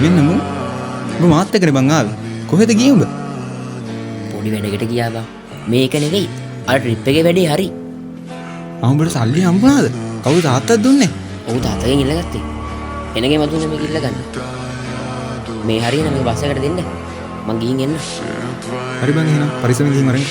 මෙන්න මු මාත් එක්කනේ බං ආවේ. කොහෙද ගියේ උඹ? පොඩි වැඩකට ගියා බං. මේක නෙවෙයි. අර ට්‍රිප් එකේ වැඩේ හරි. උඹට සල්ලි හම්බුණාද? කවුද තාත්තත් දුන්නේ? ඔව් තාත්තගෙන් ඉල්ලගත්තේ. එනගේ මතුනේ මේක ඉල්ල ගන්න. මේ හරියන මේක බස් එකට දෙන්න. මං ගිහින් එන්න. හරි බං එහෙනම් පරිස්සමෙන් ගිහින් වරෙන්.